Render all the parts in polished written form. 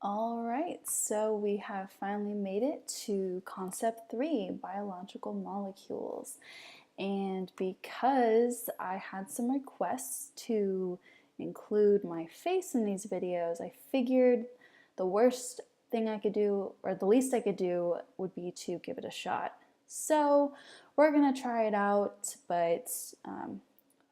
All right, so we have finally made it to concept 3, biological molecules. And because I had some requests to include my face in these videos, I figured the worst thing I could do, or the least I could do, would be to give it a shot. So we're gonna try it out, but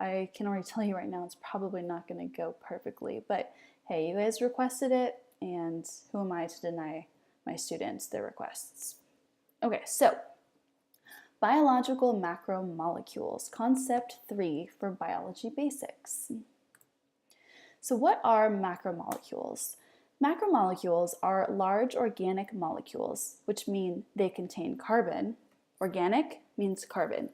I can already tell you right now it's probably not gonna go perfectly, but hey, you guys requested it, and who am I to deny my students their requests? Okay, so biological macromolecules, concept 3 for biology basics. So what are macromolecules? Macromolecules are large organic molecules, which mean they contain carbon. Organic means carbon.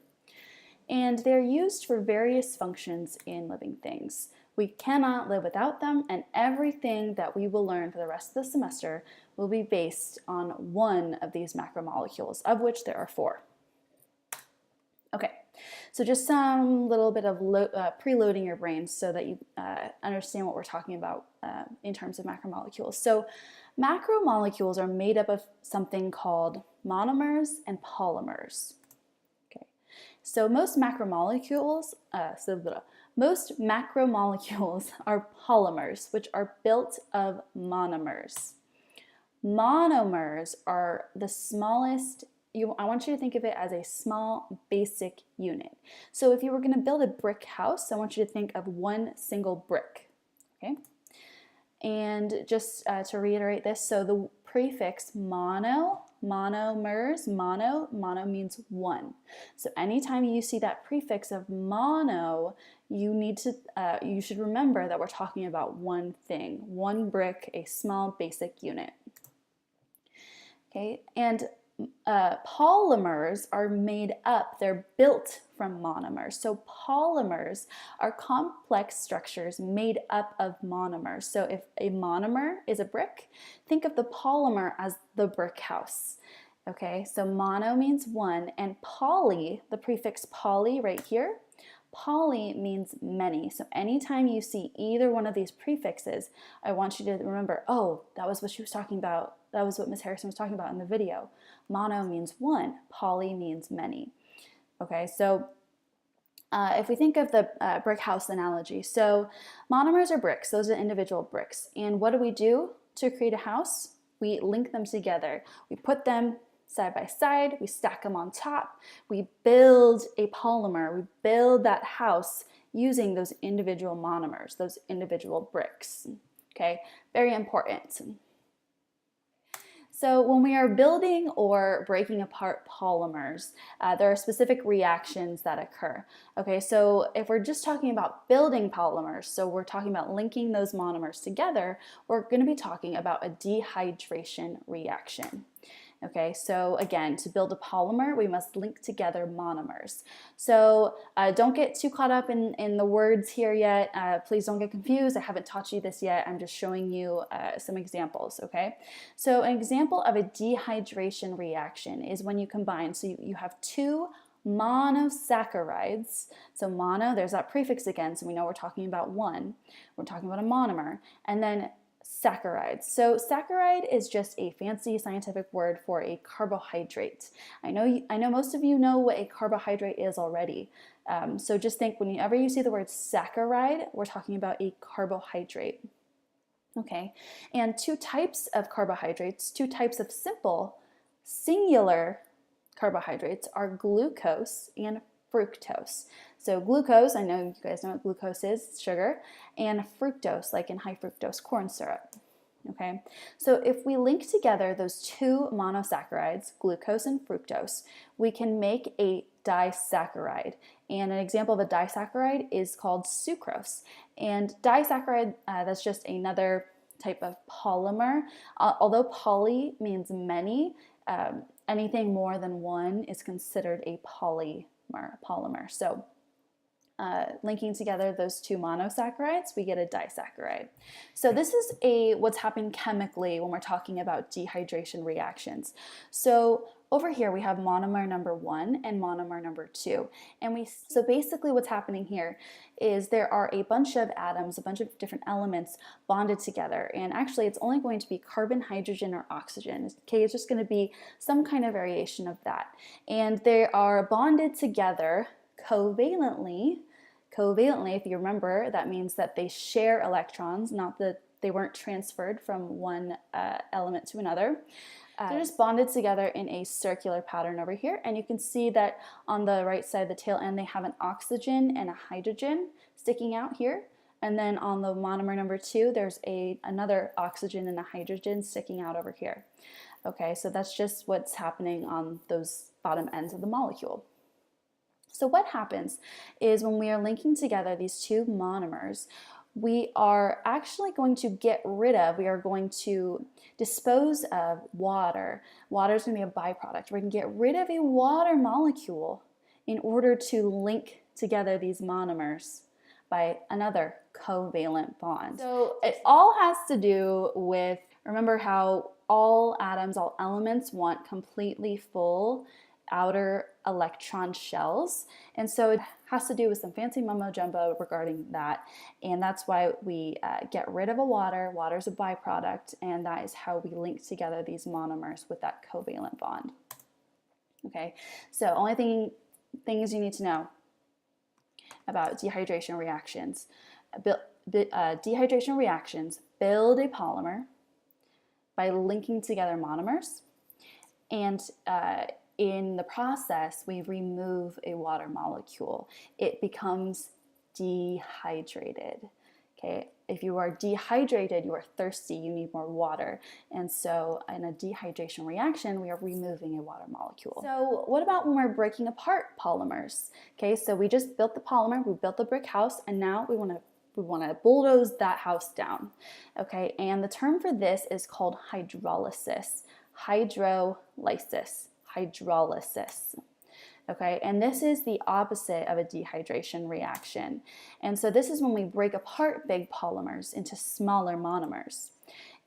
And they're used for various functions in living things. We cannot live without them, and everything that we will learn for the rest of the semester will be based on one of these macromolecules, of which there are 4. Okay, so just some little bit of preloading your brain so that you understand what we're talking about in terms of macromolecules. So macromolecules are made up of something called monomers and polymers. So most macromolecules are polymers, which are built of monomers. Monomers are the smallest. I want you to think of it as a small basic unit. So if you were going to build a brick house, I want you to think of one single brick. Okay. And just to reiterate this, so the prefix monomers, mono means one. So anytime you see that prefix of mono, you should remember that we're talking about one thing, one brick, a small basic unit. Okay, and polymers are made up, they're built from monomers. So polymers are complex structures made up of monomers. So if a monomer is a brick, think of the polymer as the brick house. Okay, so mono means one, and poly, the prefix poly right here, poly means many. So anytime you see either one of these prefixes, I want you to remember, oh, that was what she was talking about. That was what Ms. Harrison was talking about in the video. Mono means one, poly means many. Okay, so if we think of the brick house analogy, so monomers are bricks, those are individual bricks. And what do we do to create a house? We link them together. We put them side by side, we stack them on top, we build a polymer, we build that house using those individual monomers, those individual bricks. Okay, very important. So when we are building or breaking apart polymers, there are specific reactions that occur. Okay, so if we're just talking about building polymers, so we're talking about linking those monomers together, we're going to be talking about a dehydration reaction. Okay, so again, to build a polymer, we must link together monomers. So don't get too caught up in the words here yet. Please don't get confused. I haven't taught you this yet. I'm just showing you some examples, okay? So an example of a dehydration reaction is when you combine, so you have two monosaccharides. So mono, there's that prefix again, so we know we're talking about one. We're talking about a monomer. And then saccharides. So saccharide is just a fancy scientific word for a carbohydrate. I know most of you know what a carbohydrate is already. So just think whenever you see the word saccharide, we're talking about a carbohydrate. Okay, and two types of carbohydrates, two types of simple singular carbohydrates are glucose and fructose. So glucose, I know you guys know what glucose is, it's sugar, and fructose, like in high fructose corn syrup. Okay, so if we link together those two monosaccharides, glucose and fructose, we can make a disaccharide. And an example of a disaccharide is called sucrose. And disaccharide, that's just another type of polymer. Although poly means many, anything more than one is considered a polymer. So linking together those two monosaccharides, we get a disaccharide. So this is what's happening chemically when we're talking about dehydration reactions. So over here we have monomer number 1 and monomer number 2. And so basically what's happening here is there are a bunch of atoms, a bunch of different elements bonded together. And actually it's only going to be carbon, hydrogen, or oxygen. Okay, it's just going to be some kind of variation of that. And they are bonded together covalently. Covalently, if you remember, that means that they share electrons, not that they weren't transferred from one element to another. They're just bonded together in a circular pattern over here, and you can see that on the right side of the tail end they have an oxygen and a hydrogen sticking out here, and then on the monomer number 2 there's another oxygen and a hydrogen sticking out over here. Okay, so that's just what's happening on those bottom ends of the molecule. So what happens is when we are linking together these two monomers, we are actually going to we are going to dispose of water. Water is going to be a byproduct. We're going to get rid of a water molecule in order to link together these monomers by another covalent bond. So it all has to do with, remember how all atoms, all elements want completely full outer electron shells, and so it has to do with some fancy mumbo jumbo regarding that, and that's why we get rid of water is a byproduct, and that is how we link together these monomers with that covalent bond. Okay, so only things you need to know about dehydration reactions. Dehydration reactions build a polymer by linking together monomers, and in the process, we remove a water molecule. It becomes dehydrated. Okay, if you are dehydrated, you are thirsty, you need more water. And so in a dehydration reaction, we are removing a water molecule. So what about when we're breaking apart polymers? Okay, so we just built the polymer, we built the brick house, and now we want to bulldoze that house down. Okay, and the term for this is called hydrolysis. Hydrolysis. Okay, and this is the opposite of a dehydration reaction. And so this is when we break apart big polymers into smaller monomers.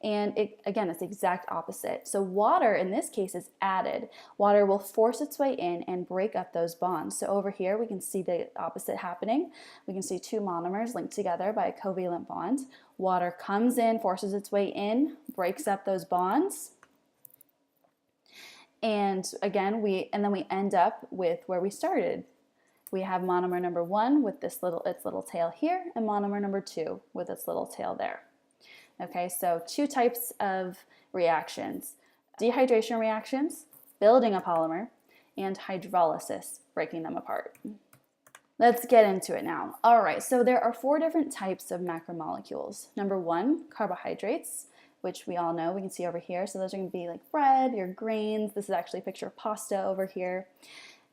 And again, it's the exact opposite. So water in this case is added. Water will force its way in and break up those bonds. So over here we can see the opposite happening. We can see two monomers linked together by a covalent bond. Water comes in, forces its way in, breaks up those bonds. And again, then we end up with where we started. We have monomer number 1 with its little tail here, and monomer number 2 with its little tail there. Okay, so two types of reactions: dehydration reactions, building a polymer, and hydrolysis, breaking them apart. Let's get into it now. All right, so there are 4 different types of macromolecules. Number 1, carbohydrates, which we all know, we can see over here. So those are going to be like bread, your grains. This is actually a picture of pasta over here.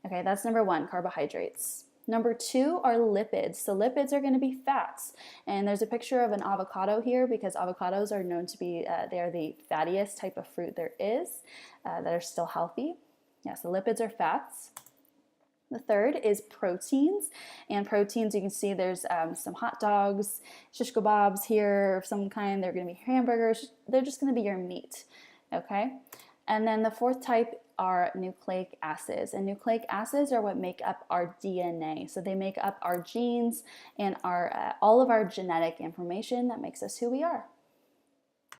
Okay, that's number 1, carbohydrates. Number 2 are lipids. So lipids are going to be fats. And there's a picture of an avocado here because avocados are known to be, they are the fattiest type of fruit there is that are still healthy. Yeah, so lipids are fats. The third is proteins, and proteins, you can see there's some hot dogs, shish kebabs here of some kind. They're going to be hamburgers. They're just going to be your meat, okay? And then the fourth type are nucleic acids, and nucleic acids are what make up our DNA. So they make up our genes and all of our genetic information that makes us who we are.